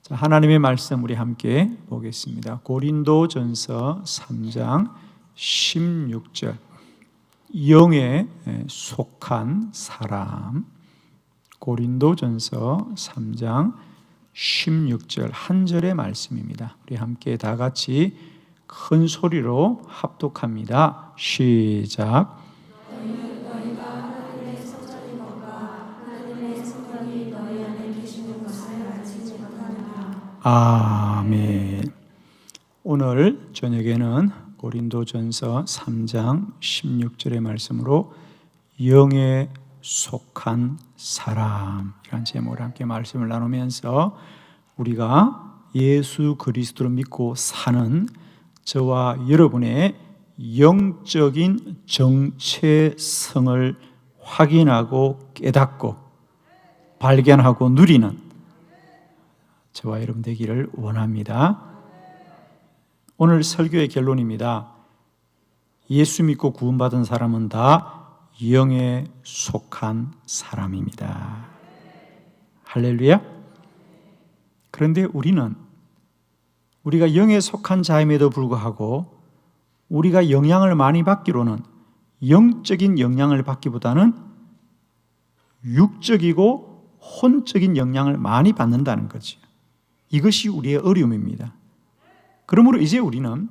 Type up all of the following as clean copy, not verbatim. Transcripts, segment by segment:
자, 하나님의 말씀 우리 함께 보겠습니다. 고린도전서 3장 16절. 영에 속한 사람. 고린도전서 3장 16절 한 절의 말씀입니다. 우리 함께 다 같이 큰 소리로 합독합니다. 시작. 아멘. 오늘 저녁에는 고린도전서 3장 16절의 말씀으로 영에 속한 사람이라는 제목으로 함께 말씀을 나누면서 우리가 예수 그리스도를 믿고 사는 저와 여러분의 영적인 정체성을 확인하고 깨닫고 발견하고 누리는 저와 여러분 되기를 원합니다. 오늘 설교의 결론입니다. 예수 믿고 구원받은 사람은 다 영에 속한 사람입니다. 할렐루야. 그런데 우리가 영에 속한 자임에도 불구하고 우리가 영향을 많이 받기로는 영적인 영향을 받기보다는 육적이고 혼적인 영향을 많이 받는다는 거죠. 이것이 우리의 어려움입니다. 그러므로 이제 우리는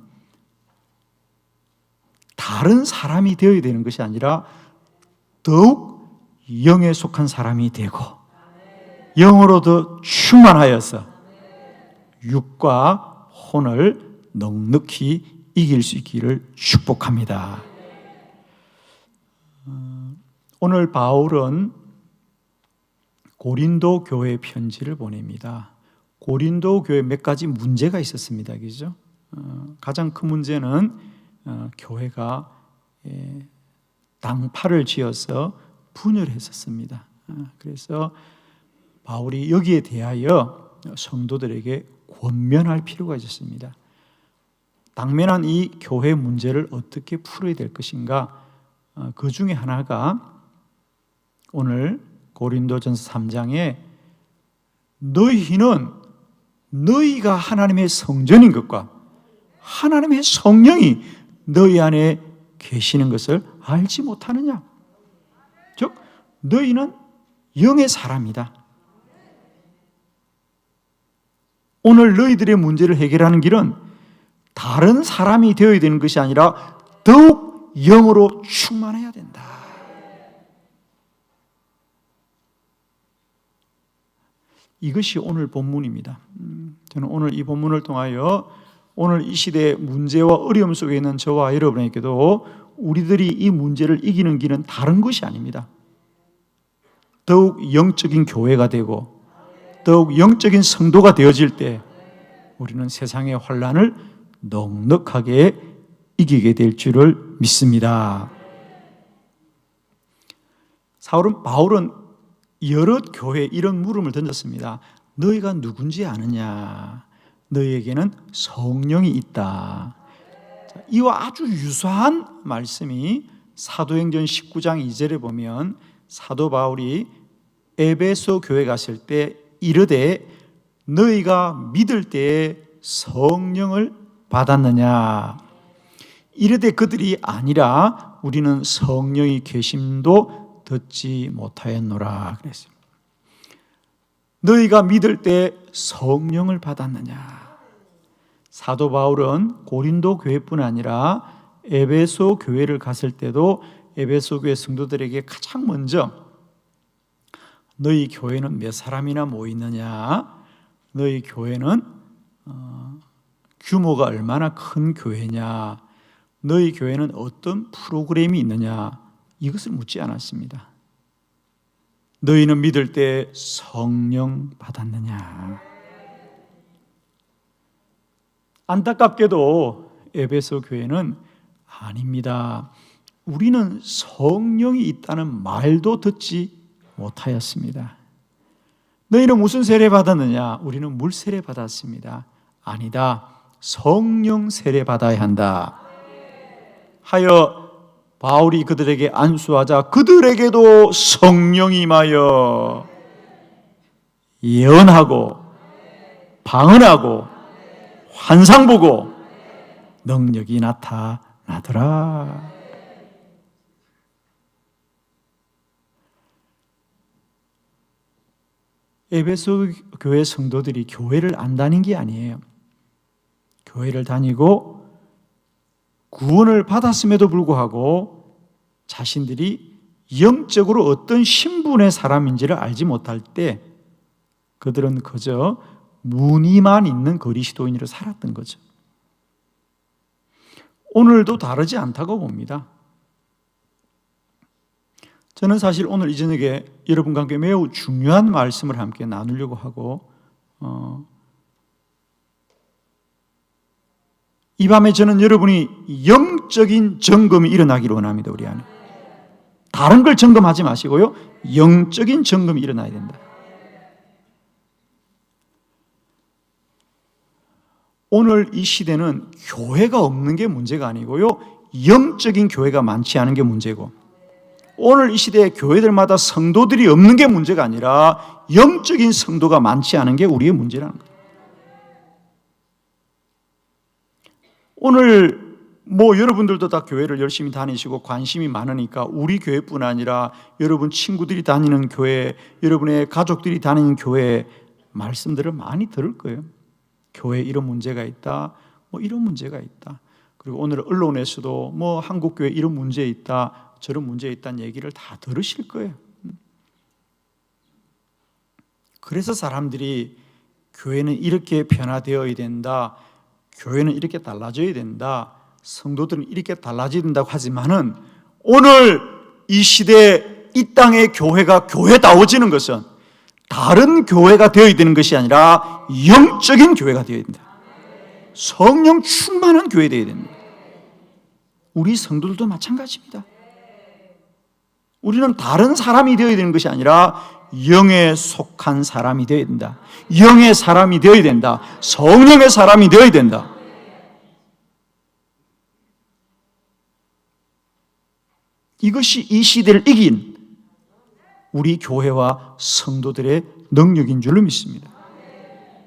다른 사람이 되어야 되는 것이 아니라 더욱 영에 속한 사람이 되고 영으로 더 충만하여서 육과 혼을 넉넉히 이길 수 있기를 축복합니다. 오늘 바울은 고린도 교회 편지를 보냅니다. 고린도 교회에 몇 가지 문제가 있었습니다. 그죠? 가장 큰 문제는 교회가 당파를 지어서 분열했었습니다. 그래서 바울이 여기에 대하여 성도들에게 권면할 필요가 있었습니다. 당면한 이 교회 문제를 어떻게 풀어야 될 것인가? 그 중에 하나가 오늘 고린도전서 3장에 너희가 하나님의 성전인 것과 하나님의 성령이 너희 안에 계시는 것을 알지 못하느냐? 즉 너희는 영의 사람이다. 오늘 너희들의 문제를 해결하는 길은 다른 사람이 되어야 되는 것이 아니라 더욱 영으로 충만해야 된다. 이것이 오늘 본문입니다. 저는 오늘 이 본문을 통하여 오늘 이 시대의 문제와 어려움 속에 있는 저와 여러분에게도 우리들이 이 문제를 이기는 길은 다른 것이 아닙니다. 더욱 영적인 교회가 되고 더욱 영적인 성도가 되어질 때 우리는 세상의 환난을 넉넉하게 이기게 될 줄을 믿습니다. 바울은 여러 교회에 이런 물음을 던졌습니다. 너희가 누군지 아느냐? 너희에게는 성령이 있다. 이와 아주 유사한 말씀이 사도행전 19장 2절에 보면 사도 바울이 에베소 교회 갔을 때 이르되 너희가 믿을 때에 성령을 받았느냐? 이르되 그들이 아니라 우리는 성령이 계심도 듣지 못하였노라 그랬습니다. 너희가 믿을 때 성령을 받았느냐? 사도 바울은 고린도 교회뿐 아니라 에베소 교회를 갔을 때도 에베소 교회 성도들에게 가장 먼저 너희 교회는 몇 사람이나 모이느냐? 너희 교회는 규모가 얼마나 큰 교회냐? 너희 교회는 어떤 프로그램이 있느냐? 이것을 묻지 않았습니다. 너희는 믿을 때 성령 받았느냐? 안타깝게도 에베소 교회는 아닙니다. 우리는 성령이 있다는 말도 듣지 못하였습니다. 너희는 무슨 세례 받았느냐? 우리는 물 세례 받았습니다. 아니다. 성령 세례 받아야 한다. 하여 바울이 그들에게 안수하자 그들에게도 성령이 임하여 예언하고 방언하고 환상 보고 능력이 나타나더라. 에베소 교회 성도들이 교회를 안 다닌 게 아니에요. 교회를 다니고 구원을 받았음에도 불구하고 자신들이 영적으로 어떤 신분의 사람인지를 알지 못할 때 그들은 그저 무늬만 있는 그리스도인으로 살았던 거죠. 오늘도 다르지 않다고 봅니다. 저는 사실 오늘 이 저녁에 여러분과 함께 매우 중요한 말씀을 함께 나누려고 하고 이 밤에 저는 여러분이 영적인 점검이 일어나기를 원합니다. 우리 안에 다른 걸 점검하지 마시고요, 영적인 점검이 일어나야 된다. 오늘 이 시대는 교회가 없는 게 문제가 아니고요, 영적인 교회가 많지 않은 게 문제고, 오늘 이 시대에 교회들마다 성도들이 없는 게 문제가 아니라 영적인 성도가 많지 않은 게 우리의 문제라는 거예요. 오늘 여러분들도 다 교회를 열심히 다니시고 관심이 많으니까 우리 교회뿐 아니라 여러분 친구들이 다니는 교회, 여러분의 가족들이 다니는 교회 말씀들을 많이 들을 거예요. 교회에 이런 문제가 있다, 이런 문제가 있다. 그리고 오늘 언론에서도 한국교회 이런 문제 있다, 저런 문제 있다는 얘기를 다 들으실 거예요. 그래서 사람들이 교회는 이렇게 변화되어야 된다, 교회는 이렇게 달라져야 된다, 성도들은 이렇게 달라져야 된다고 하지만은 오늘 이 시대 이 땅의 교회가 교회다워지는 것은 다른 교회가 되어야 되는 것이 아니라 영적인 교회가 되어야 된다. 성령 충만한 교회 되어야 됩니다. 우리 성도들도 마찬가지입니다. 우리는 다른 사람이 되어야 되는 것이 아니라 영에 속한 사람이 되어야 된다. 영의 사람이 되어야 된다. 성령의 사람이 되어야 된다. 이것이 이 시대를 이긴 우리 교회와 성도들의 능력인 줄로 믿습니다.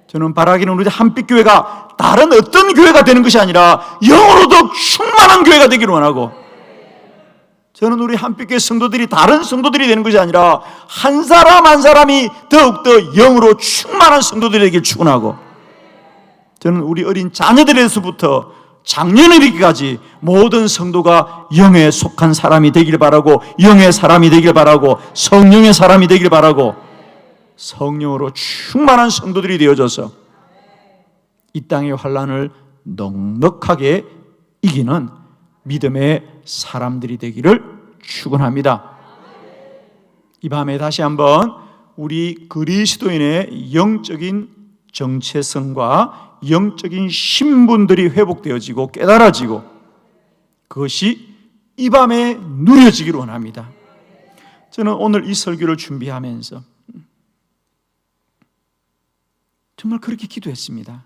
저는 바라기는 우리 한빛교회가 다른 어떤 교회가 되는 것이 아니라 영으로도 충만한 교회가 되기를 원하고, 저는 우리 한빛교회 성도들이 다른 성도들이 되는 것이 아니라 한 사람 한 사람이 더욱더 영으로 충만한 성도들이 되길 축원하고, 저는 우리 어린 자녀들에서부터 장년이기까지 모든 성도가 영에 속한 사람이 되길 바라고, 영의 사람이 되길 바라고, 성령의 사람이 되길 바라고, 성령으로 충만한 성도들이 되어져서 이 땅의 환난을 넉넉하게 이기는 믿음의 사람들이 되기를 축원합니다. 이 밤에 다시 한번 우리 그리스도인의 영적인 정체성과 영적인 신분들이 회복되어지고 깨달아지고 그것이 이 밤에 누려지기를 원합니다. 저는 오늘 이 설교를 준비하면서 정말 그렇게 기도했습니다.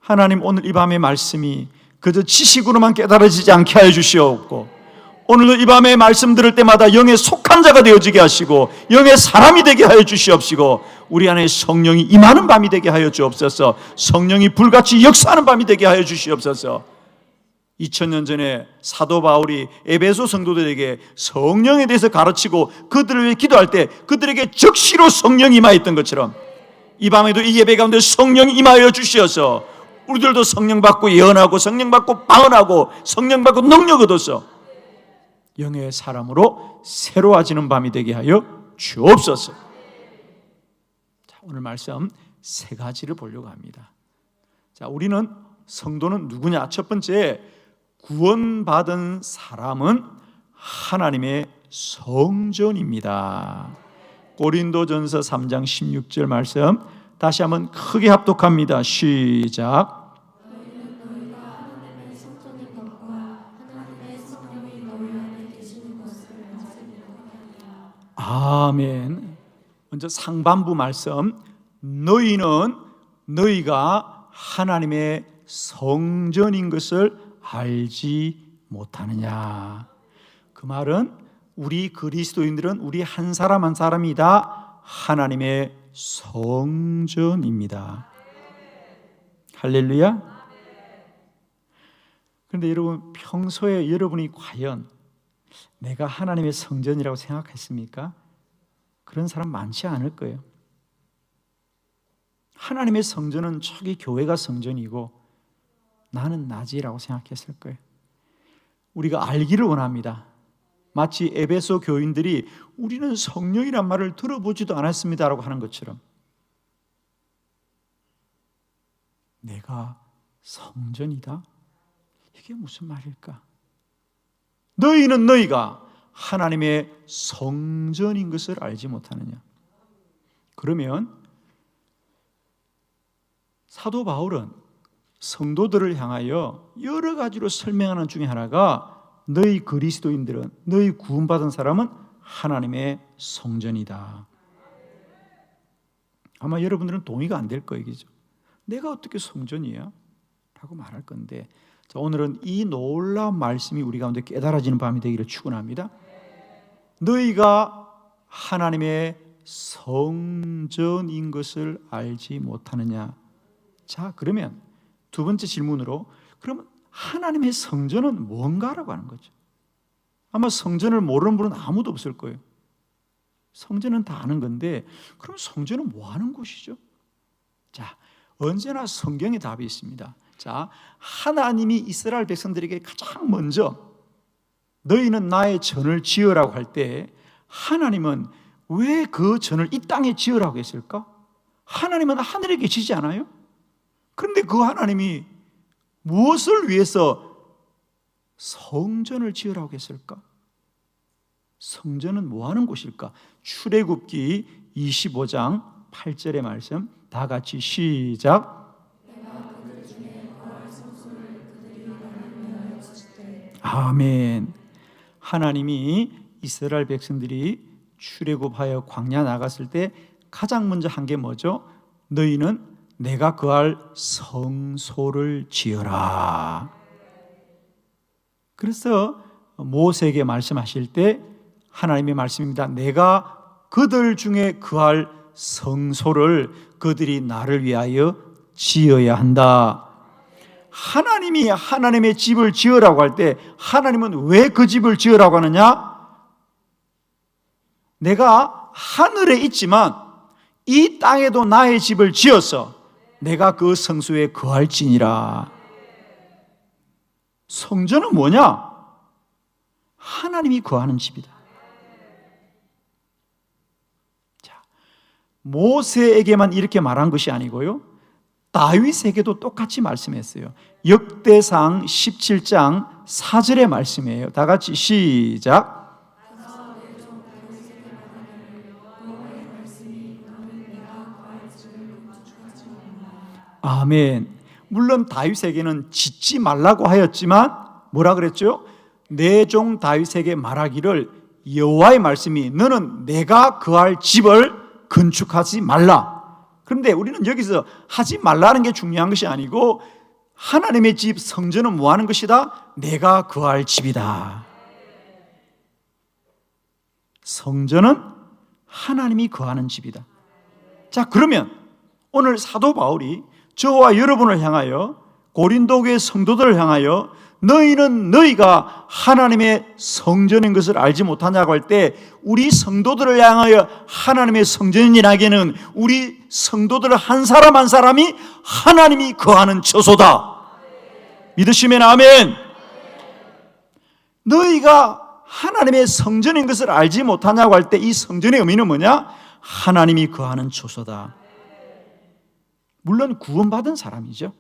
하나님, 오늘 이 밤의 말씀이 그저 지식으로만 깨달아지지 않게 하여 주시옵고, 오늘도 이 밤에 말씀 들을 때마다 영에 속한 자가 되어지게 하시고 영의 사람이 되게 하여 주시옵시고, 우리 안에 성령이 임하는 밤이 되게 하여 주옵소서. 성령이 불같이 역사하는 밤이 되게 하여 주시옵소서. 2000년 전에 사도 바울이 에베소 성도들에게 성령에 대해서 가르치고 그들을 위해 기도할 때 그들에게 적시로 성령이 임하였던 것처럼 이 밤에도 이 예배 가운데 성령이 임하여 주시어서 우리들도 성령 받고 예언하고 성령 받고 방언하고 성령 받고 능력 얻어서 영의 사람으로 새로워지는 밤이 되게 하여 주옵소서. 자, 오늘 말씀 세 가지를 보려고 합니다. 자, 우리는 성도는 누구냐? 첫 번째, 구원받은 사람은 하나님의 성전입니다. 고린도전서 3장 16절 말씀 다시 한번 크게 합독합니다. 시작. 아멘. 먼저 상반부 말씀, 너희가 하나님의 성전인 것을 알지 못하느냐. 그 말은 우리 그리스도인들은 우리 한 사람 한 사람이 다 하나님의 성전입니다. 할렐루야. 그런데 여러분, 평소에 여러분이 과연 내가 하나님의 성전이라고 생각했습니까? 그런 사람 많지 않을 거예요. 하나님의 성전은 저기 교회가 성전이고 나는 나지라고 생각했을 거예요. 우리가 알기를 원합니다. 마치 에베소 교인들이 우리는 성령이란 말을 들어보지도 않았습니다라고 하는 것처럼 내가 성전이다? 이게 무슨 말일까? 너희는 너희가 하나님의 성전인 것을 알지 못하느냐? 그러면 사도 바울은 성도들을 향하여 여러 가지로 설명하는 중에 하나가 너희 그리스도인들은, 너희 구원받은 사람은 하나님의 성전이다. 아마 여러분들은 동의가 안 될 거예요. 그죠? 내가 어떻게 성전이야? 라고 말할 건데, 자, 오늘은 이 놀라운 말씀이 우리 가운데 깨달아지는 밤이 되기를 축원합니다. 너희가 하나님의 성전인 것을 알지 못하느냐? 자, 그러면 두 번째 질문으로, 그러면 하나님의 성전은 뭔가라고 하는 거죠. 아마 성전을 모르는 분은 아무도 없을 거예요. 성전은 다 아는 건데, 그럼 성전은 뭐 하는 곳이죠? 자, 언제나 성경에 답이 있습니다. 자, 하나님이 이스라엘 백성들에게 가장 먼저 너희는 나의 전을 지으라고 할 때 하나님은 왜 그 전을 이 땅에 지으라고 했을까? 하나님은 하늘에 계시지 않아요? 그런데 그 하나님이 무엇을 위해서 성전을 지으라고 했을까? 성전은 뭐 하는 곳일까? 출애굽기 25장 8절의 말씀 다 같이 시작. 아멘. 하나님이 이스라엘 백성들이 출애굽하여 광야 나갔을 때 가장 먼저 한 게 뭐죠? 너희는 내가 거할 성소를 지어라. 그래서 모세에게 말씀하실 때 하나님의 말씀입니다. 내가 그들 중에 거할 성소를 그들이 나를 위하여 지어야 한다. 하나님이 하나님의 집을 지으라고 할 때 하나님은 왜 그 집을 지으라고 하느냐? 내가 하늘에 있지만 이 땅에도 나의 집을 지어서 내가 그 성소에 거할지니라. 성전은 뭐냐? 하나님이 거하는 집이다. 자, 모세에게만 이렇게 말한 것이 아니고요, 다윗에게도 똑같이 말씀했어요. 역대상 17장 4절의 말씀이에요. 다 같이 시작. 아멘. 물론 다윗에게는 짓지 말라고 하였지만 뭐라 그랬죠? 내 종 다윗에게 말하기를 여호와의 말씀이 너는 내가 거할 집을 건축하지 말라. 그런데 우리는 여기서 하지 말라는 게 중요한 것이 아니고 하나님의 집 성전은 뭐 하는 것이다? 내가 거할 집이다. 성전은 하나님이 거하는 집이다. 자, 그러면 오늘 사도 바울이 저와 여러분을 향하여, 고린도 교회 성도들을 향하여 너희는 너희가 하나님의 성전인 것을 알지 못하냐고 할 때 우리 성도들을 향하여 하나님의 성전이라기에는 우리 성도들 한 사람 한 사람이 하나님이 거하는 처소다. 믿으시면 아멘. 너희가 하나님의 성전인 것을 알지 못하냐고 할 때 이 성전의 의미는 뭐냐? 하나님이 거하는 처소다. 물론 구원받은 사람이죠.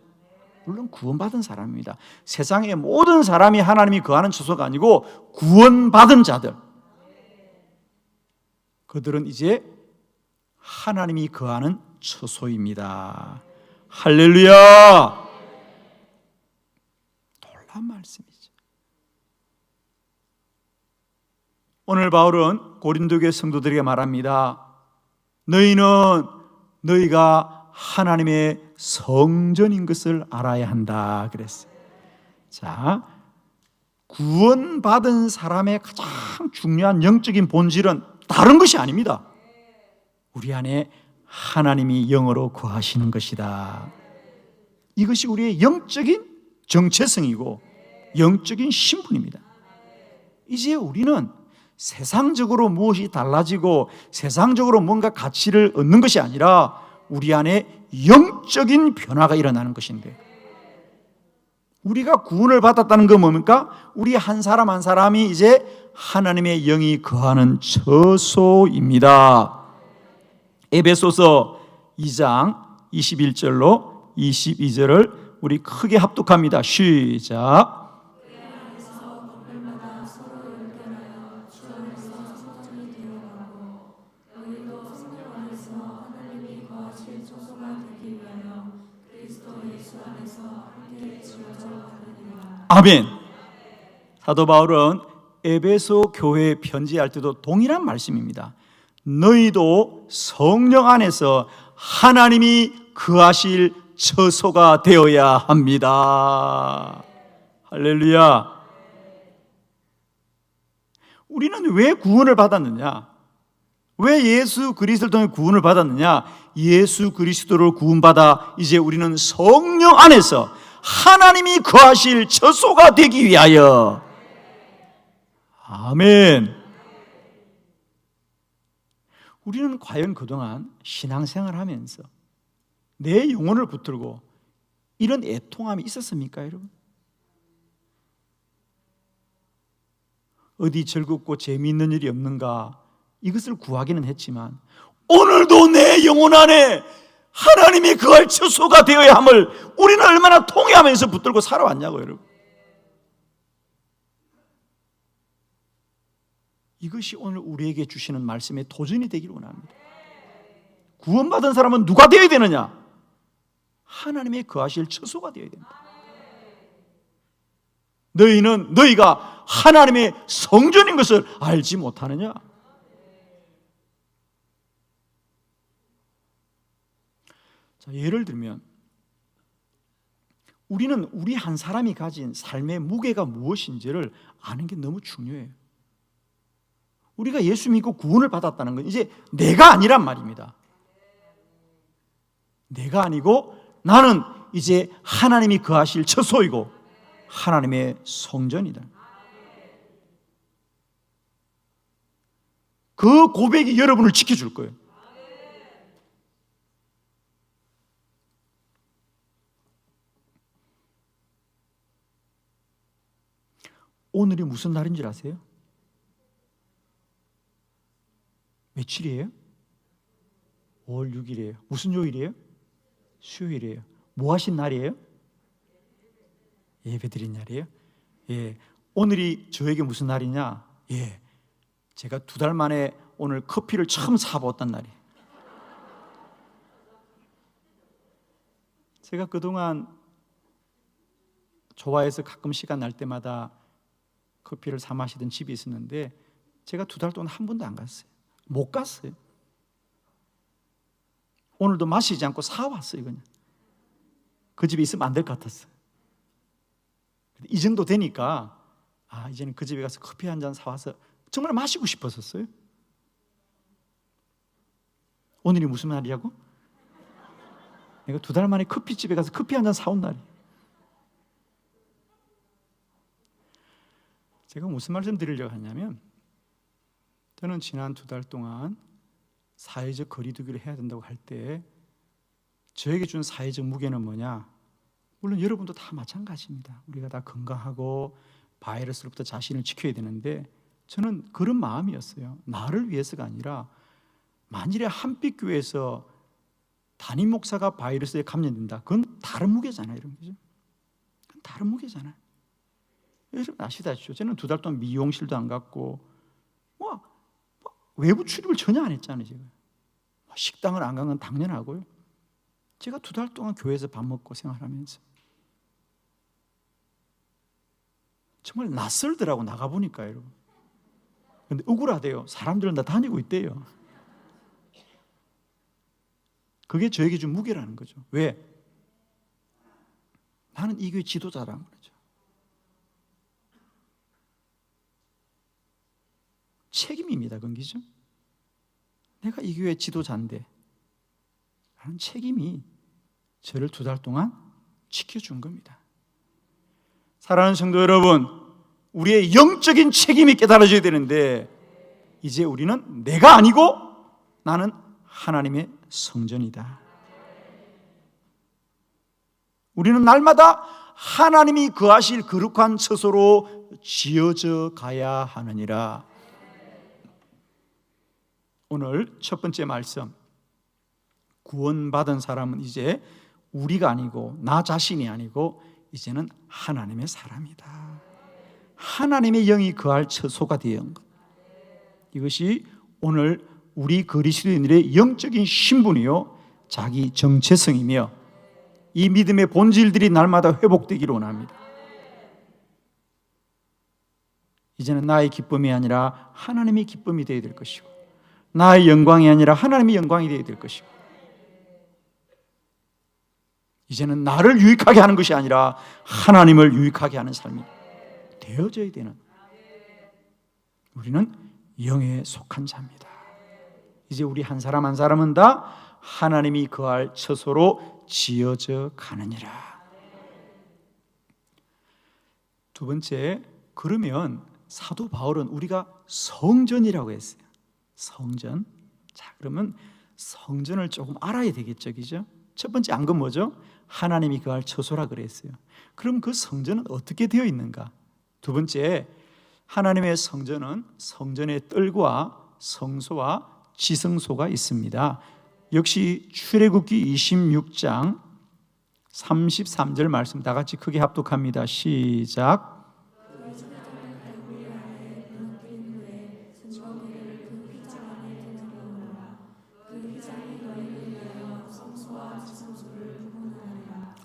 물론 구원받은 사람입니다. 세상의 모든 사람이 하나님이 거하는 처소가 아니고 구원받은 자들, 그들은 이제 하나님이 거하는 처소입니다. 할렐루야. 놀라운 말씀이죠. 오늘 바울은 고린도 교회 성도들에게 말합니다. 너희는 너희가 하나님의 성전인 것을 알아야 한다 그랬어요. 자, 구원받은 사람의 가장 중요한 영적인 본질은 다른 것이 아닙니다. 우리 안에 하나님이 영으로 거하시는 것이다. 이것이 우리의 영적인 정체성이고 영적인 신분입니다. 이제 우리는 세상적으로 무엇이 달라지고 세상적으로 뭔가 가치를 얻는 것이 아니라 우리 안에 영적인 변화가 일어나는 것인데, 우리가 구원을 받았다는 건 뭡니까? 우리 한 사람 한 사람이 이제 하나님의 영이 거하는 처소입니다. 에베소서 2장 21절로 22절을 우리 크게 합독합니다. 시작. 아멘. 사도 바울은 에베소 교회에 편지할 때도 동일한 말씀입니다. 너희도 성령 안에서 하나님이 거하실 처소가 되어야 합니다. 할렐루야. 우리는 왜 구원을 받았느냐? 왜 예수 그리스도를 통해 구원을 받았느냐? 예수 그리스도를 구원받아 이제 우리는 성령 안에서 하나님이 거하실 처소가 되기 위하여. 아멘. 우리는 과연 그동안 신앙생활을 하면서 내 영혼을 붙들고 이런 애통함이 있었습니까, 여러분? 어디 즐겁고 재미있는 일이 없는가 이것을 구하기는 했지만 오늘도 내 영혼 안에 하나님이 거할 처소가 되어야 함을 우리는 얼마나 통회하면서 붙들고 살아왔냐고요, 여러분. 이것이 오늘 우리에게 주시는 말씀의 도전이 되기를 원합니다. 구원받은 사람은 누가 되어야 되느냐? 하나님의 거하실 처소가 되어야 된다. 너희가 하나님의 성전인 것을 알지 못하느냐? 자, 예를 들면 우리는 우리 한 사람이 가진 삶의 무게가 무엇인지를 아는 게 너무 중요해요. 우리가 예수 믿고 구원을 받았다는 건 이제 내가 아니란 말입니다. 내가 아니고 나는 이제 하나님이 거하실 처소이고 하나님의 성전이다. 그 고백이 여러분을 지켜줄 거예요. 오늘이 무슨 날인 줄 아세요? 며칠이에요? 5월 6일이에요. 무슨 요일이에요? 수요일이에요. 뭐 하신 날이에요? 예배 드린 날이에요? 예. 오늘이 저에게 무슨 날이냐? 예. 제가 2달 만에 오늘 커피를 처음 사보았단 날이에요. 제가 그동안 좋아해서 가끔 시간 날 때마다 커피를 사 마시던 집이 있었는데 제가 2달 동안 한 번도 안 갔어요. 못 갔어요. 오늘도 마시지 않고 사왔어요. 그냥 그 집에 있으면 안 될 것 같았어요. 이 정도 되니까 이제는 그 집에 가서 커피 한 잔 사와서 정말 마시고 싶었었어요. 오늘이 무슨 날이라고? 내가 2달 만에 커피집에 가서 커피 한 잔 사온 날이에요. 제가 무슨 말씀 드리려고 하냐면, 저는 지난 2달 동안 사회적 거리두기를 해야 된다고 할 때 저에게 준 사회적 무게는 뭐냐? 물론 여러분도 다 마찬가지입니다. 우리가 다 건강하고 바이러스로부터 자신을 지켜야 되는데 저는 그런 마음이었어요. 나를 위해서가 아니라 만일에 한빛교회에서 담임 목사가 바이러스에 감염된다, 그건 다른 무게잖아요, 여러분. 그죠? 그건 다른 무게잖아요. 여러분 아시다시피 저는 2달 동안 미용실도 안 갔고 외부 출입을 전혀 안 했잖아요. 제가 식당을 안 간 건 당연하고요. 제가 2달 동안 교회에서 밥 먹고 생활하면서 정말 낯설더라고, 나가보니까 여러분. 근데 억울하대요. 사람들은 다 다니고 있대요. 그게 저에게 준 무게라는 거죠. 왜? 나는 이 교회 지도자라는 거죠. 책임입니다. 그건 기죠? 내가 이 교회 지도자인데 라는 책임이 저를 2달 동안 지켜준 겁니다. 사랑하는 성도 여러분, 우리의 영적인 책임이 깨달아져야 되는데 이제 우리는 내가 아니고 나는 하나님의 성전이다. 우리는 날마다 하나님이 거하실 거룩한 처소로 지어져 가야 하느니라. 오늘 첫 번째 말씀, 구원받은 사람은 이제 우리가 아니고 나 자신이 아니고 이제는 하나님의 사람이다. 하나님의 영이 거할 처소가 되는 것. 이것이 오늘 우리 그리스도인들의 영적인 신분이요 자기 정체성이며 이 믿음의 본질들이 날마다 회복되기를 원합니다. 이제는 나의 기쁨이 아니라 하나님의 기쁨이 되어야 될 것이고 나의 영광이 아니라 하나님의 영광이 되어야 될 것이고 이제는 나를 유익하게 하는 것이 아니라 하나님을 유익하게 하는 삶이 되어져야 되는, 우리는 영에 속한 자입니다. 이제 우리 한 사람 한 사람은 다 하나님이 거할 처소로 지어져 가느니라. 두 번째, 그러면 사도 바울은 우리가 성전이라고 했어요. 성전. 자, 그러면 성전을 조금 알아야 되겠죠, 그죠? 첫 번째 안 건 뭐죠? 하나님이 거할 처소라 그랬어요. 그럼 그 성전은 어떻게 되어 있는가? 두 번째, 하나님의 성전은 성전의 뜰과 성소와 지성소가 있습니다. 역시 출애굽기 26장 33절 말씀 다 같이 크게 합독합니다. 시작.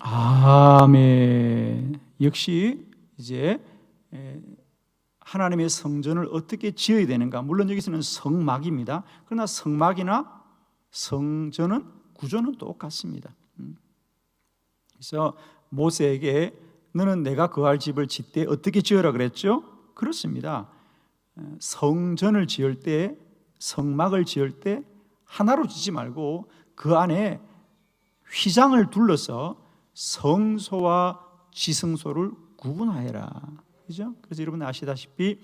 아멘. 역시 이제 하나님의 성전을 어떻게 지어야 되는가? 물론 여기서는 성막입니다. 그러나 성막이나 성전은 구조는 똑같습니다. 그래서 모세에게 너는 내가 거할 집을 짓되 어떻게 지으라 그랬죠? 그렇습니다. 성전을 지을 때, 성막을 지을 때 하나로 짓지 말고 그 안에 휘장을 둘러서 성소와 지성소를 구분하여라. 그죠? 그래서 여러분 아시다시피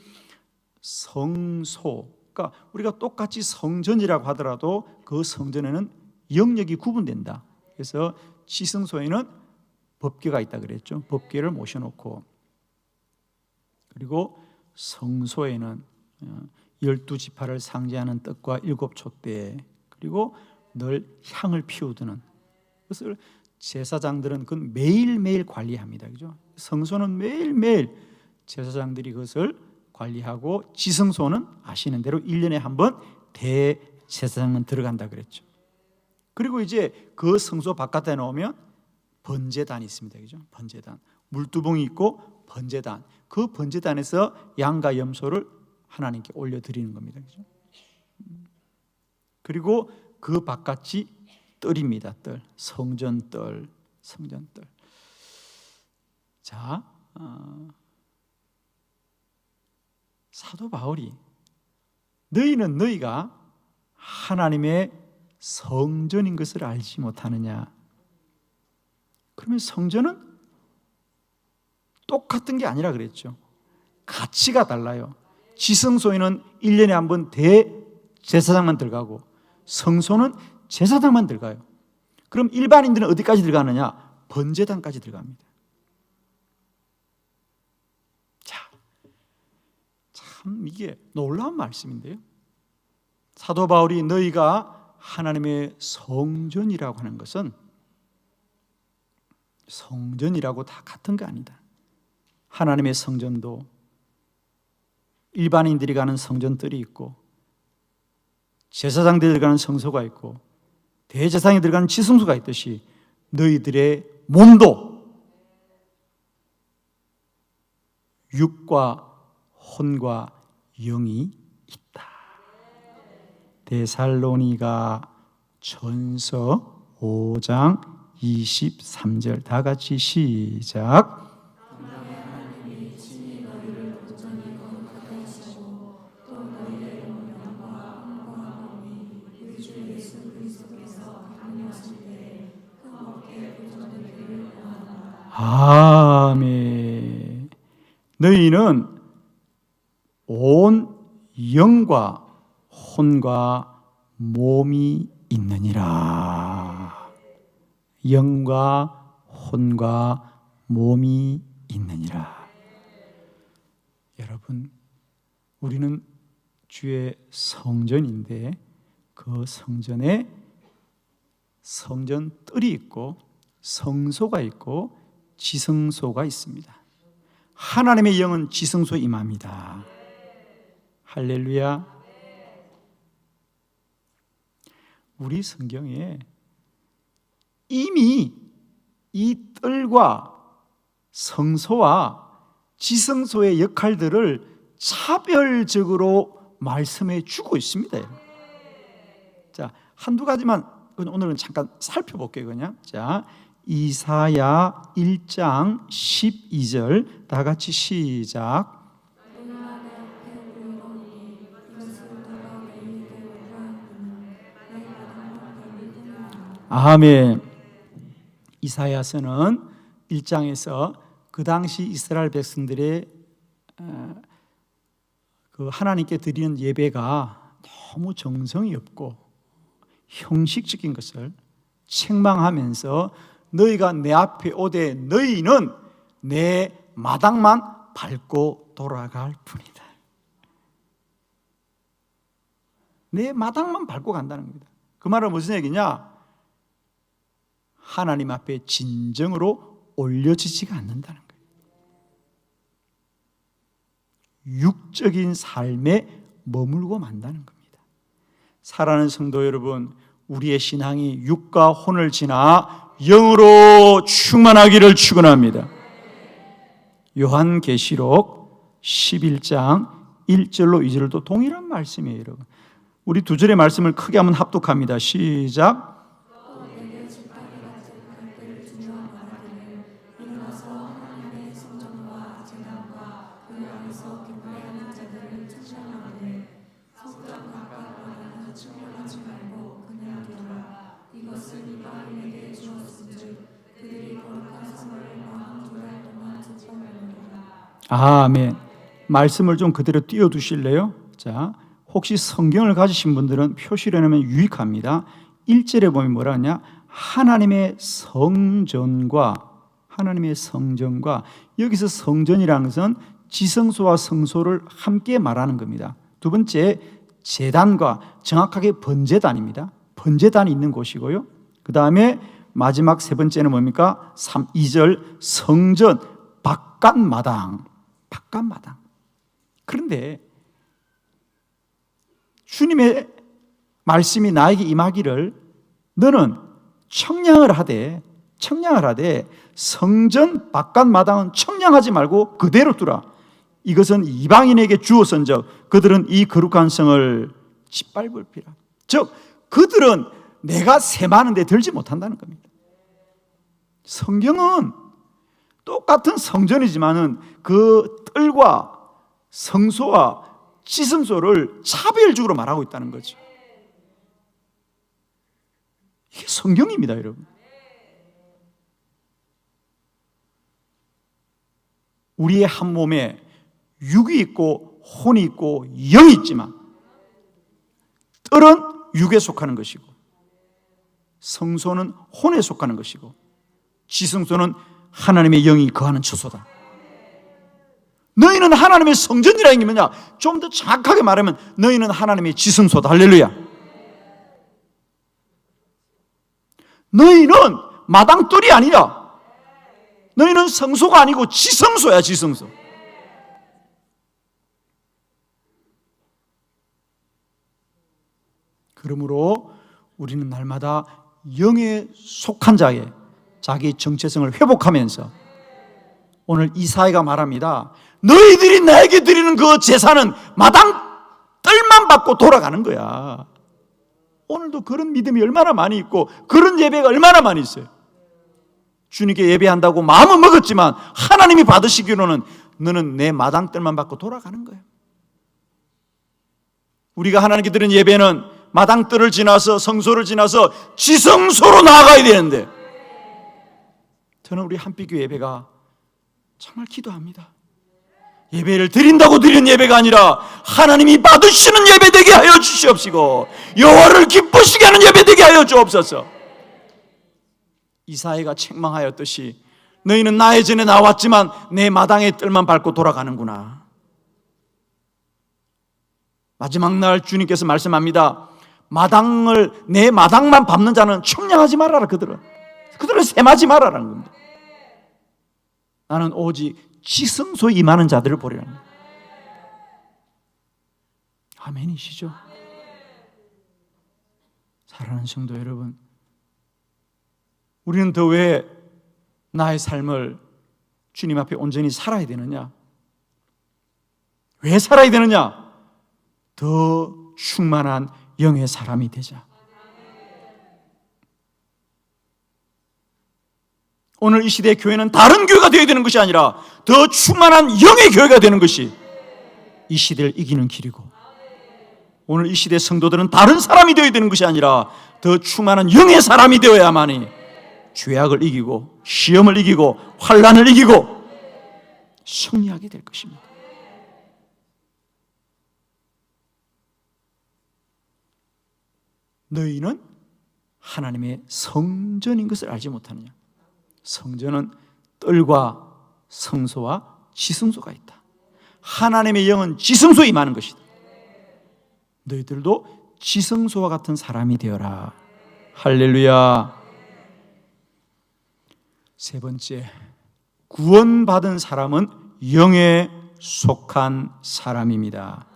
성소, 그러니까 우리가 똑같이 성전이라고 하더라도 그 성전에는 영역이 구분된다. 그래서 지성소에는 법궤가 있다 그랬죠. 법궤를 모셔놓고, 그리고 성소에는 12지파를 상징하는 떡과 7촛대, 그리고 늘 향을 피우드는 것을 제사장들은 그건 매일매일 관리합니다. 그죠? 성소는 매일매일 제사장들이 그것을 관리하고, 지성소는 아시는 대로 1년에 한 번 대제사장만 들어간다 그랬죠. 그리고 이제 그 성소 바깥에 나오면 번제단이 있습니다. 그죠? 번제단. 물두봉이 있고 번제단. 그 번제단에서 양과 염소를 하나님께 올려드리는 겁니다. 그죠? 그리고 그 바깥이 뜰입니다. 뜰. 성전뜰. 성전뜰. 자, 사도 바울이 너희는 너희가 하나님의 성전인 것을 알지 못하느냐? 그러면 성전은 똑같은 게 아니라 그랬죠. 가치가 달라요. 지성소에는 1년에 한 번 대제사장만 들어가고 성소는 제사장만 들어가요. 그럼 일반인들은 어디까지 들어가느냐? 번제단까지 들어갑니다. 참 이게 놀라운 말씀인데요. 사도 바울이 너희가 하나님의 성전이라고 하는 것은 성전이라고 다 같은 거 아니다. 하나님의 성전도 일반인들이 가는 성전들이 있고, 제사장들이 들어가는 성소가 있고, 대제사장이 들어가는 지성소가 있듯이 너희들의 몸도 육과 혼과 영이 있다. 데살로니가 전서 5장 23절 다 같이 시작. 아멘. 너희는 온 영과 혼과 몸이 있느니라. 영과 혼과 몸이 있느니라. 여러분, 우리는 주의 성전인데 그 성전에 성전 뜰이 있고 성소가 있고 지성소가 있습니다. 하나님의 영은 지성소에 임합니다. 할렐루야. 우리 성경에 이미 이 뜰과 성소와 지성소의 역할들을 차별적으로 말씀해 주고 있습니다. 자, 한두 가지만 오늘은 잠깐 살펴볼게요. 그냥. 자, 이사야 1장 12절 다 같이 시작. 아멘. 이사야서는 1장에서 그 당시 이스라엘 백성들의 그 하나님께 드리는 예배가 너무 정성이 없고 형식적인 것을 책망하면서 너희가 내 앞에 오되 너희는 내 마당만 밟고 돌아갈 뿐이다. 내 마당만 밟고 간다는 겁니다. 그 말은 무슨 얘기냐? 하나님 앞에 진정으로 올려지지가 않는다는 거예요. 육적인 삶에 머물고 만다는 겁니다. 사랑하는 성도 여러분, 우리의 신앙이 육과 혼을 지나 영으로 충만하기를 축원합니다. 요한계시록 11장 1절로 2절도 동일한 말씀이에요. 여러분, 우리 두 절의 말씀을 크게 한번 합독합니다. 시작. 아멘. 말씀을 좀 그대로 띄워두실래요? 자, 혹시 성경을 가지신 분들은 표시를 해놓으면 유익합니다. 1절에 보면 뭐라 하냐? 하나님의 성전과 여기서 성전이라는 것은 지성소와 성소를 함께 말하는 겁니다. 두 번째, 제단과 정확하게 번제단입니다. 번제단이 있는 곳이고요. 그 다음에 마지막 세 번째는 뭡니까? 2절 성전 바깥마당. 그런데 주님의 말씀이 나에게 임하기를 너는 청량을 하되 성전 바깥마당은 청량하지 말고 그대로 두라. 이것은 이방인에게 주었은즉 그들은 이 거룩한 성을 짓밟을피라. 즉 그들은 내가 세마는 데 들지 못한다는 겁니다. 성경은 똑같은 성전이지만은 그 뜰과 성소와 지성소를 차별적으로 말하고 있다는 거죠. 이게 성경입니다, 여러분. 우리의 한 몸에 육이 있고 혼이 있고 영이 있지만 뜰은 육에 속하는 것이고 성소는 혼에 속하는 것이고 지성소는 하나님의 영이 거하는 처소다. 너희는 하나님의 성전이라는 게 뭐냐? 좀 더 정확하게 말하면 너희는 하나님의 지성소다. 할렐루야. 너희는 마당뜰이 아니라 너희는 성소가 아니고 지성소야. 지성소. 그러므로 우리는 날마다 영에 속한 자의 자기 정체성을 회복하면서 오늘 이사야가 말합니다. 너희들이 나에게 드리는 그 제사는 마당 뜰만 받고 돌아가는 거야. 오늘도 그런 믿음이 얼마나 많이 있고 그런 예배가 얼마나 많이 있어요. 주님께 예배한다고 마음은 먹었지만 하나님이 받으시기로는 너는 내 마당 뜰만 받고 돌아가는 거예요. 우리가 하나님께 드리는 예배는 마당 뜰을 지나서 성소를 지나서 지성소로 나아가야 되는데 저는 우리 한빛교회 예배가 정말 기도합니다. 예배를 드린다고 드리는 예배가 아니라 하나님이 받으시는 예배 되게 하여 주시옵시고 여호와를 기쁘시게 하는 예배 되게 하여 주옵소서. 이사야가 책망하였듯이 너희는 나의 전에 나왔지만 내 마당의 뜰만 밟고 돌아가는구나. 마지막 날 주님께서 말씀합니다. 내 마당만 밟는 자는 청량하지 말아라. 그들은 셈하지 말아라는 겁니다. 나는 오직 지성소에 임하는 자들을 보리라는 겁니다. 아멘이시죠? 사랑하는 성도 여러분, 우리는 더 왜 나의 삶을 주님 앞에 온전히 살아야 되느냐? 왜 살아야 되느냐? 더 충만한 영의 사람이 되자. 오늘 이 시대의 교회는 다른 교회가 되어야 되는 것이 아니라 더 충만한 영의 교회가 되는 것이 이 시대를 이기는 길이고, 오늘 이 시대 성도들은 다른 사람이 되어야 되는 것이 아니라 더 충만한 영의 사람이 되어야만이 죄악을 이기고 시험을 이기고 환난을 이기고 승리하게 될 것입니다. 너희는 하나님의 성전인 것을 알지 못하느냐? 성전은 뜰과 성소와 지성소가 있다. 하나님의 영은 지성소에 임하는 것이다. 너희들도 지성소와 같은 사람이 되어라. 할렐루야. 세 번째, 구원받은 사람은 영에 속한 사람입니다.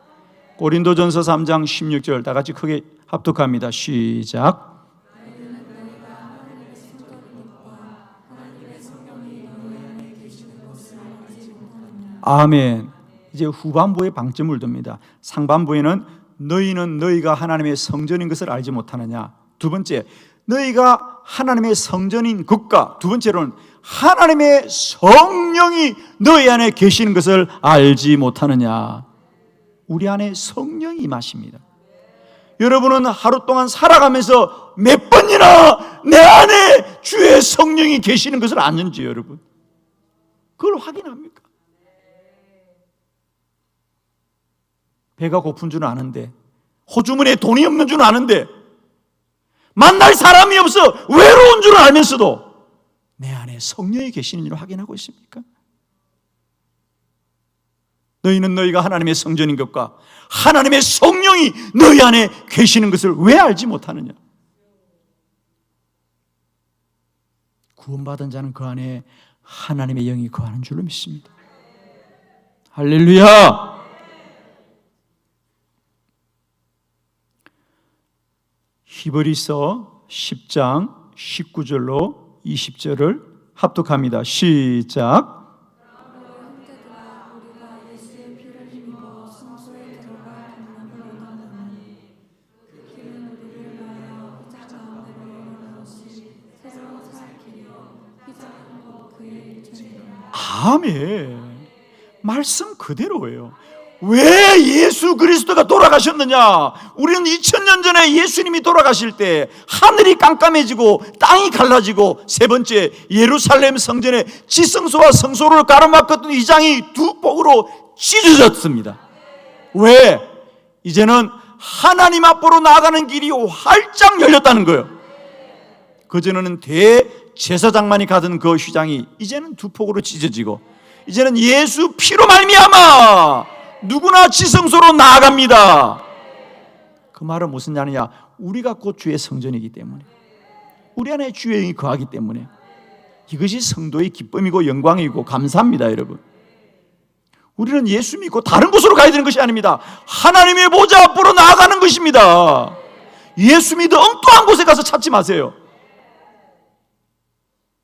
고린도전서 3장 16절 다 같이 크게 합독합니다. 시작. 아멘. 이제 후반부에 방점을 둡니다. 상반부에는 너희는 너희가 하나님의 성전인 것을 알지 못하느냐. 두 번째, 너희가 하나님의 성전인 것과 두 번째로는 하나님의 성령이 너희 안에 계시는 것을 알지 못하느냐. 우리 안에 성령이 임하십니다. 여러분은 하루 동안 살아가면서 몇 번이나 내 안에 주의 성령이 계시는 것을 아는지 여러분? 그걸 확인합니까? 배가 고픈 줄은 아는데, 호주머니에 돈이 없는 줄은 아는데, 만날 사람이 없어 외로운 줄은 알면서도 내 안에 성령이 계시는 줄 확인하고 있습니까? 너희는 너희가 하나님의 성전인 것과 하나님의 성령이 너희 안에 계시는 것을 왜 알지 못하느냐? 구원받은 자는 그 안에 하나님의 영이 거하는 줄로 믿습니다. 할렐루야! 히브리서 10장 19절로 20절을 합독합니다. 시작. 아멘. 말씀 그대로예요. 왜 예수 그리스도가 돌아가셨느냐? 우리는 2000년 전에 예수님이 돌아가실 때 하늘이 깜깜해지고 땅이 갈라지고, 세 번째, 예루살렘 성전의 지성소와 성소를 가로막았던 이장이 두 폭으로 찢어졌습니다. 왜? 이제는 하나님 앞으로 나아가는 길이 활짝 열렸다는 거예요. 그전에는 대제사장만이 가던 그 휘장이 이제는 두 폭으로 찢어지고, 이제는 예수 피로 말미암아 누구나 지성소로 나아갑니다. 그 말은 무슨 말이냐? 우리가 곧 주의 성전이기 때문에, 우리 안에 주의 영이 거하기 때문에 이것이 성도의 기쁨이고 영광이고 감사합니다. 여러분, 우리는 예수 믿고 다른 곳으로 가야 되는 것이 아닙니다. 하나님의 보좌 앞으로 나아가는 것입니다. 예수 믿어 엉뚱한 곳에 가서 찾지 마세요.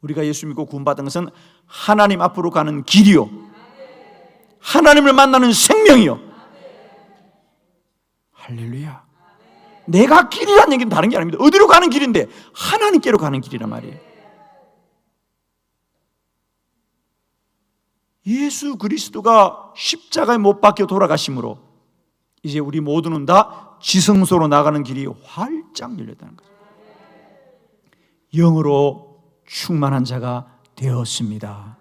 우리가 예수 믿고 구원받은 것은 하나님 앞으로 가는 길이요, 하나님을 만나는 생명이요. 할렐루야. 내가 길이란 얘기는 다른 게 아닙니다. 어디로 가는 길인데? 하나님께로 가는 길이란 말이에요. 예수 그리스도가 십자가에 못 박혀 돌아가심으로 이제 우리 모두는 다 지성소로 나가는 길이 활짝 열렸다는 거죠. 영으로 충만한 자가 되었습니다.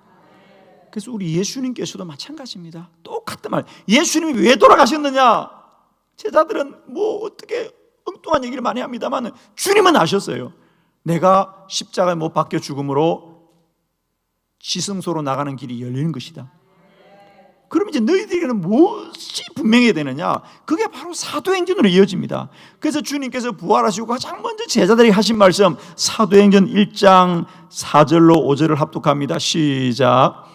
그래서 우리 예수님께서도 마찬가지입니다. 똑같은 말. 예수님이 왜 돌아가셨느냐? 제자들은 뭐 어떻게 엉뚱한 얘기를 많이 합니다만 주님은 아셨어요. 내가 십자가에 못 박혀 죽음으로 지성소로 나가는 길이 열리는 것이다. 그럼 이제 너희들에게는 무엇이 분명해야 되느냐? 그게 바로 사도행전으로 이어집니다. 그래서 주님께서 부활하시고 가장 먼저 제자들에게 하신 말씀, 사도행전 1장 4절로 5절을 합독합니다. 시작.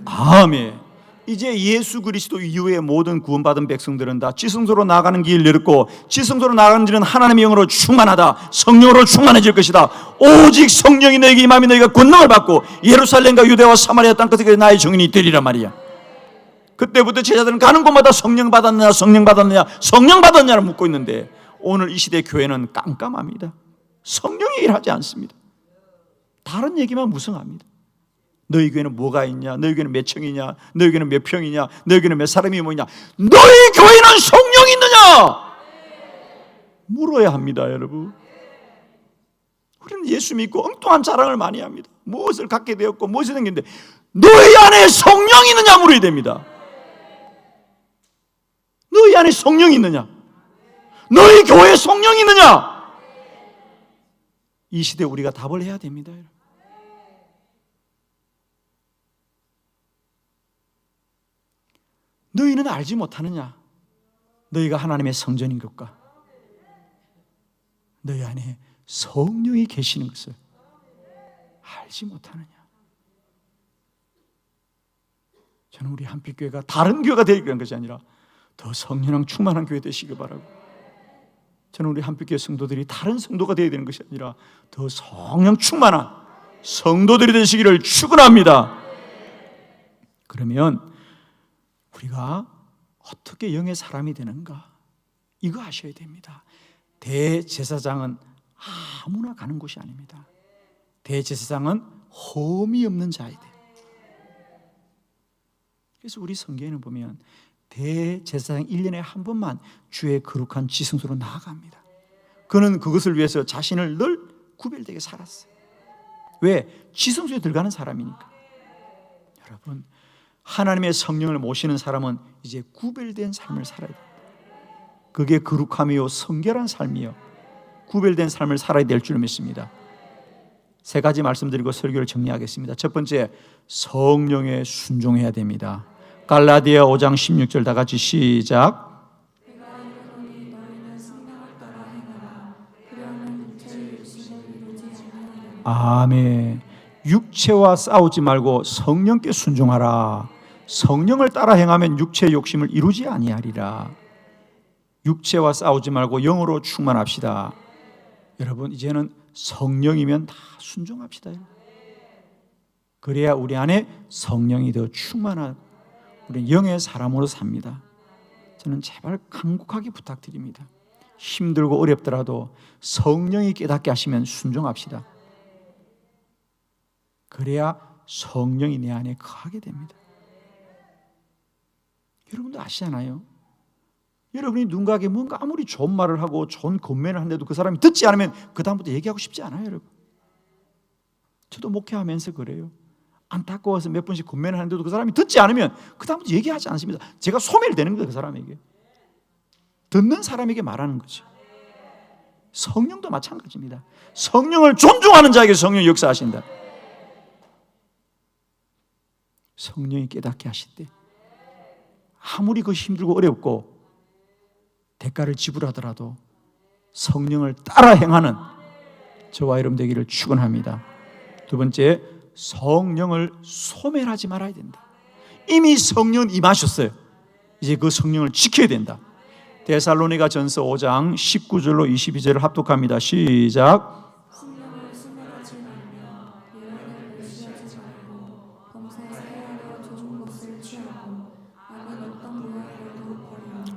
아멘. 이제 예수 그리스도 이후에 모든 구원받은 백성들은 다 지성소로 나가는 길을 열었고, 지성소로 나가는 길은 하나님의 영으로 충만하다, 성령으로 충만해질 것이다. 오직 성령이 너에게 임하면 너희가 권능을 받고 예루살렘과 유대와 사마리아 땅끝에 나의 증인이 되리란 말이야. 그때부터 제자들은 가는 곳마다 성령 받았느냐, 성령 받았느냐, 성령 받았느냐를 묻고 있는데, 오늘 이 시대 교회는 깜깜합니다. 성령이 일하지 않습니다. 다른 얘기만 무성합니다. 너희 교회는 뭐가 있냐? 너희 교회는 몇 층이냐? 너희 교회는 몇 평이냐? 너희 교회는 몇 사람이 뭐냐? 너희 교회는 성령이 있느냐? 물어야 합니다, 여러분. 우리는 예수 믿고 엉뚱한 자랑을 많이 합니다. 무엇을 갖게 되었고 무엇이 생겼는데 너희 안에 성령이 있느냐 물어야 됩니다. 너희 안에 성령이 있느냐? 너희 교회에 성령이 있느냐? 이 시대에 우리가 답을 해야 됩니다, 여러분. 너희는 알지 못하느냐? 너희가 하나님의 성전인 것과 너희 안에 성령이 계시는 것을 알지 못하느냐? 저는 우리 한빛교회가 다른 교회가 되기를 것이 아니라 더 성령 충만한 교회 되시길 바라고, 저는 우리 한빛교회 성도들이 다른 성도가 되어야 되는 것이 아니라 더 성령 충만한 성도들이 되시기를 축원합니다. 그러면 우리가 어떻게 영의 사람이 되는가? 이거 아셔야 됩니다. 대제사장은 아무나 가는 곳이 아닙니다. 대제사장은 험이 없는 자야 돼. 그래서 우리 성경에는 보면 대제사장 1년에 한 번만 주의 거룩한 지성소로 나아갑니다. 그는 그것을 위해서 자신을 늘 구별되게 살았어요. 왜? 지성소에 들어가는 사람이니까. 여러분, 하나님의 성령을 모시는 사람은 이제 구별된 삶을 살아야 됩니다. 그게 거룩함이요 성결한 삶이요 구별된 삶을 살아야 될 줄 믿습니다. 세 가지 말씀드리고 설교를 정리하겠습니다. 첫 번째, 성령에 순종해야 됩니다. 갈라디아 5장 16절 다 같이 시작. 아멘. 육체와 싸우지 말고 성령께 순종하라. 성령을 따라 행하면 육체의 욕심을 이루지 아니하리라. 육체와 싸우지 말고 영으로 충만합시다. 여러분, 이제는 성령이면 다 순종합시다. 그래야 우리 안에 성령이 더 충만하고 우리는 영의 사람으로 삽니다. 저는 제발 간곡하게 부탁드립니다. 힘들고 어렵더라도 성령이 깨닫게 하시면 순종합시다. 그래야 성령이 내 안에 거하게 됩니다. 여러분도 아시잖아요. 여러분이 누군가에게 뭔가 아무리 좋은 말을 하고 좋은 권면을 하는데도 그 사람이 듣지 않으면 그 다음부터 얘기하고 싶지 않아요, 여러분. 저도 목회하면서 그래요. 안타까워서 몇 번씩 권면을 하는데도 그 사람이 듣지 않으면 그 다음부터 얘기하지 않습니다. 제가 소멸되는 거예요, 그 사람에게. 듣는 사람에게 말하는 거죠. 성령도 마찬가지입니다. 성령을 존중하는 자에게 성령이 역사하신다. 성령이 깨닫게 하실 때 아무리 그 힘들고 어렵고 대가를 지불하더라도 성령을 따라 행하는 저와 여러분 되기를 축원합니다. 두 번째, 성령을 소멸하지 말아야 된다. 이미 성령 임하셨어요. 이제 그 성령을 지켜야 된다. 데살로니가 전서 5장 19절로 22절을 합독합니다. 시작.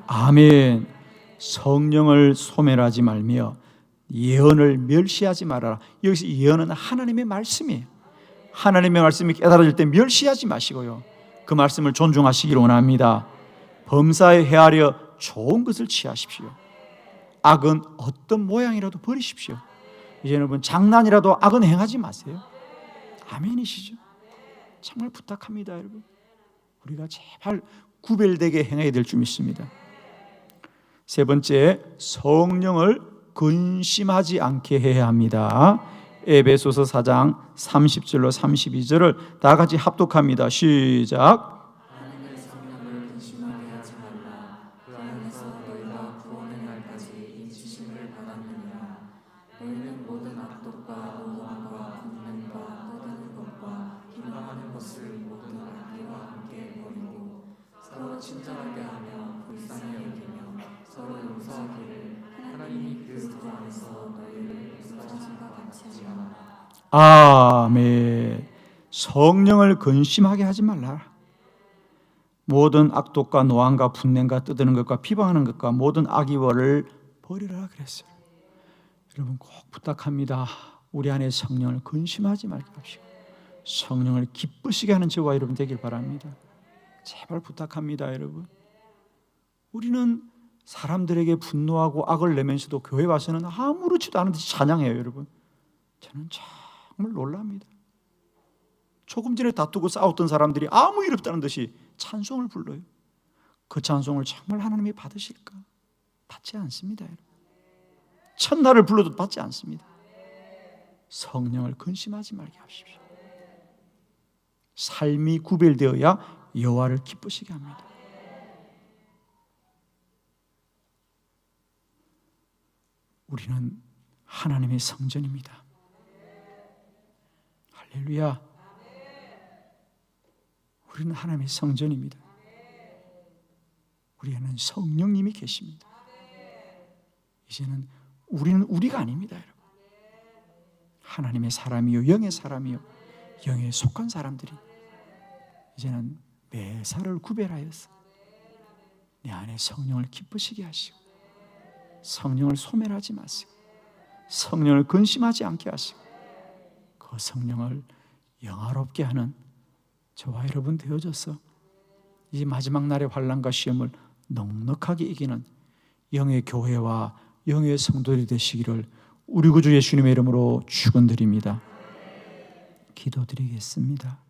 아멘. 성령을 소멸하지 말며 예언을 멸시하지 말아라. 여기서 예언은 하나님의 말씀이에요. 하나님의 말씀이 깨달아질 때 멸시하지 마시고요, 그 말씀을 존중하시기를 원합니다. 범사에 헤아려 좋은 것을 취하십시오. 악은 어떤 모양이라도 버리십시오. 이제 여러분, 장난이라도 악은 행하지 마세요. 아멘이시죠? 정말 부탁합니다, 여러분. 우리가 제발 구별되게 행해야 될 줄 믿습니다. 세 번째, 성령을 근심하지 않게 해야 합니다. 에베소서 4장 30절로 32절을 다 같이 합독합니다. 시작. 하나님의 성령을 근심하게 하지 말라. 그 안에서 너희가 구원의 날까지 인치심을 받았느니라. 너희는 모든 악독과 노함과 분명과 떠드는 것과 비방하는 것을 모든 악의와 함께 버리고 서로 친절하게 하며 불쌍히 여기며 서로 용서하기를 하나님이 그리스도 안에서 너희를 용서하신 것 같이 하라. 아멘. 성령을 근심하게 하지 말라. 모든 악독과 노함과 분냄과 떠드는 것과 비방하는 것과 모든 악의를 버리라 그랬어요. 여러분, 꼭 부탁합니다. 우리 안에 성령을 근심하지 말게 합시고 성령을 기쁘시게 하는 저와 여러분 되길 바랍니다. 제발 부탁합니다, 여러분. 우리는 사람들에게 분노하고 악을 내면서도 교회 와서는 아무렇지도 않은 듯이 찬양해요, 여러분. 저는 정말 놀랍니다. 조금 전에 다투고 싸웠던 사람들이 아무 일 없다는 듯이 찬송을 불러요. 그 찬송을 정말 하나님이 받으실까? 받지 않습니다, 여러분. 첫날을 불러도 받지 않습니다. 성령을 근심하지 말게 하십시오. 삶이 구별되어야 여호와를 기쁘시게 합니다. 우리는 하나님의 성전입니다. 할렐루야. 우리는 하나님의 성전입니다. 우리에는 성령님이 계십니다. 이제는 우리는 우리가 아닙니다, 여러분. 하나님의 사람이요, 영의 사람이요, 영에 속한 사람들이 이제는 매사를 구별하여서 내 안에 성령을 기쁘시게 하시고 성령을 소멸하지 마시고 성령을 근심하지 않게 하시고 그 성령을 영화롭게 하는 저와 여러분 되어져서 이 마지막 날의 환난과 시험을 넉넉하게 이기는 영의 교회와 영의 성도들이 되시기를 우리 구주 예수님의 이름으로 축원드립니다. 기도드리겠습니다.